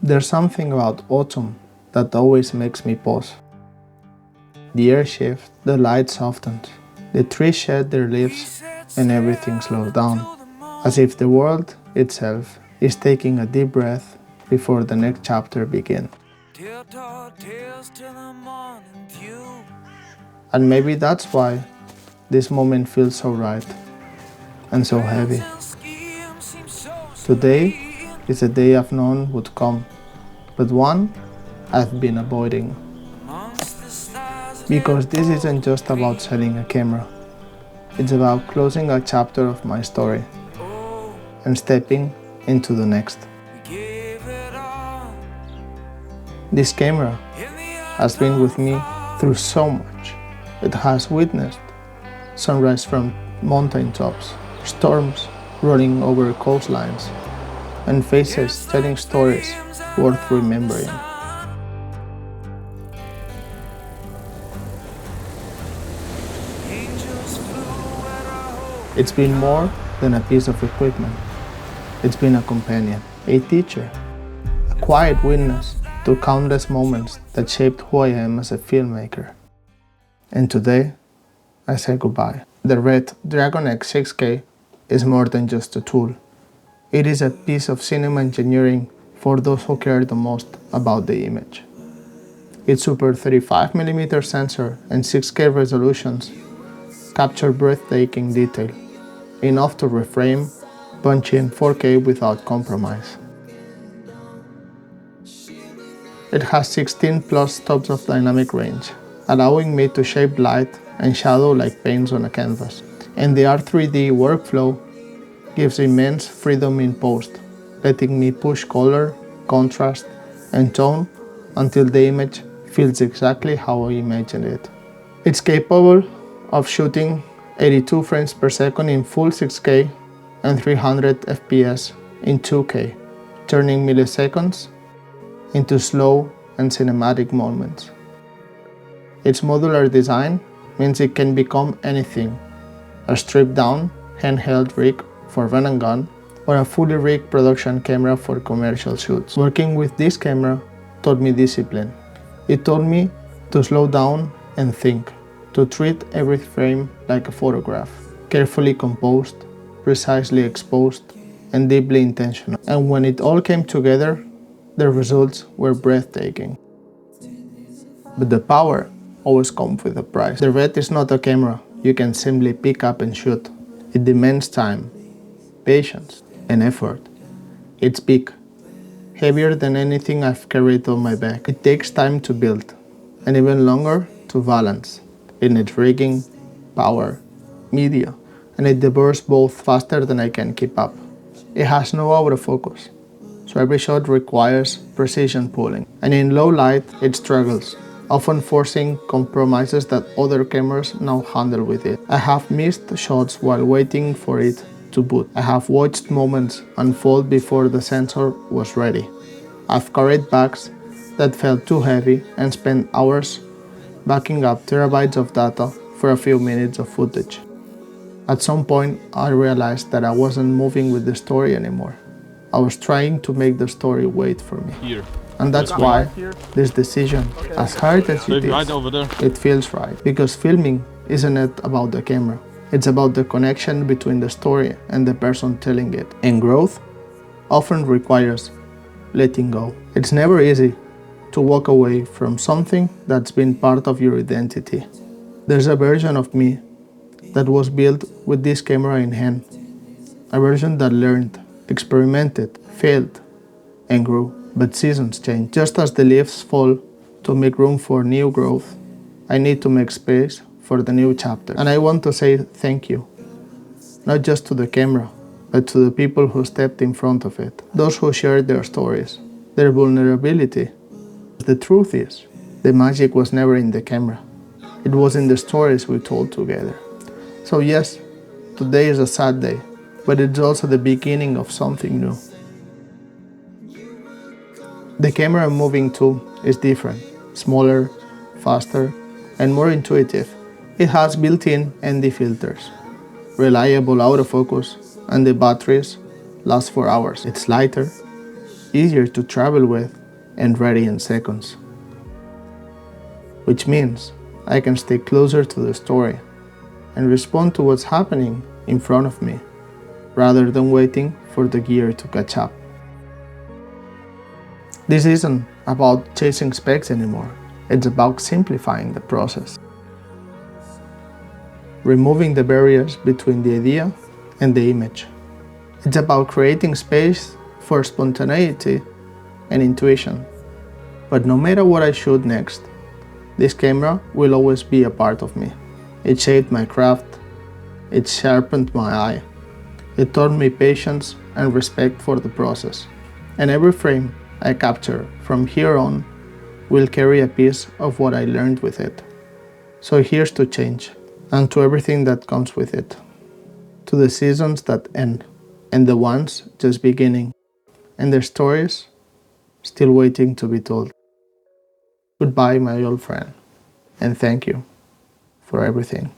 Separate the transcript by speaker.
Speaker 1: There's something about autumn that always makes me pause. The air shifts, the light softens, the trees shed their leaves, and everything slows down, as if the world itself is taking a deep breath before the next chapter begins. And maybe that's why this moment feels so right and so heavy. Today is a day I've known would come, but one I've been avoiding. Because this isn't just about selling a camera. It's about closing a chapter of my story and stepping into the next. This camera has been with me through so much. It has witnessed sunrise from mountain tops, storms rolling over coastlines, and faces telling stories worth remembering. It's been more than a piece of equipment. It's been a companion, a teacher, a quiet witness to countless moments that shaped who I am as a filmmaker. And today, I say goodbye. The Red Dragon X 6K is more than just a tool. It is a piece of cinema engineering for those who care the most about the image. Its Super 35mm sensor and 6K resolutions capture breathtaking detail, enough to reframe punchy in 4K without compromise. It has 16 plus stops of dynamic range, allowing me to shape light and shadow like paints on a canvas. And the R3D workflow gives immense freedom in post, letting me push color, contrast, and tone until the image feels exactly how I imagined it. It's capable of shooting 82 frames per second in full 6K and 300 FPS in 2K, turning milliseconds into slow and cinematic moments. Its modular design means it can become anything: a stripped-down handheld rig for run and gun, or a fully rigged production camera for commercial shoots. Working with this camera taught me discipline. It taught me to slow down and think, to treat every frame like a photograph, carefully composed, precisely exposed, and deeply intentional. And when it all came together, the results were breathtaking. But the power always comes with a price. The Red is not a camera you can simply pick up and shoot. It demands time, patience, and effort. It's big, heavier than anything I've carried on my back. It takes time to build, and even longer to balance in its rigging, power, media, and it devours both faster than I can keep up. It has no autofocus, so every shot requires precision pulling. And in low light, it struggles, often forcing compromises that other cameras now handle with it. I have missed shots while waiting for it to boot. I have watched moments unfold before the sensor was ready. I've carried bags that felt too heavy and spent hours backing up terabytes of data for a few minutes of footage. At some point, I realized that I wasn't moving with the story anymore. I was trying to make the story wait for me.
Speaker 2: Here.
Speaker 1: And that's why this decision, as hard as it is,
Speaker 2: right over there.
Speaker 1: it feels right. Because filming isn't it about the camera. It's about the connection between the story and the person telling it. And growth often requires letting go. It's never easy to walk away from something that's been part of your identity. There's a version of me that was built with this camera in hand. A version that learned, experimented, failed, and grew. But seasons change. Just as the leaves fall to make room for new growth, I need to make space for the new chapter. And I want to say thank you, not just to the camera, but to the people who stepped in front of it, those who shared their stories, their vulnerability. The truth is, the magic was never in the camera. It was in the stories we told together. So yes, today is a sad day, but it's also the beginning of something new. The camera I'm moving to is different, smaller, faster, and more intuitive. It has built-in ND filters, reliable autofocus, and the batteries last for hours. It's lighter, easier to travel with, and ready in seconds. Which means I can stay closer to the story and respond to what's happening in front of me, rather than waiting for the gear to catch up. This isn't about chasing specs anymore, it's about simplifying the process. Removing the barriers between the idea and the image. It's about creating space for spontaneity and intuition. But no matter what I shoot next, this camera will always be a part of me. It shaped my craft, it sharpened my eye, it taught me patience and respect for the process. And every frame I capture from here on will carry a piece of what I learned with it. So here's to change, and to everything that comes with it. To the seasons that end, and the ones just beginning, and their stories still waiting to be told. Goodbye, my old friend, and thank you for everything.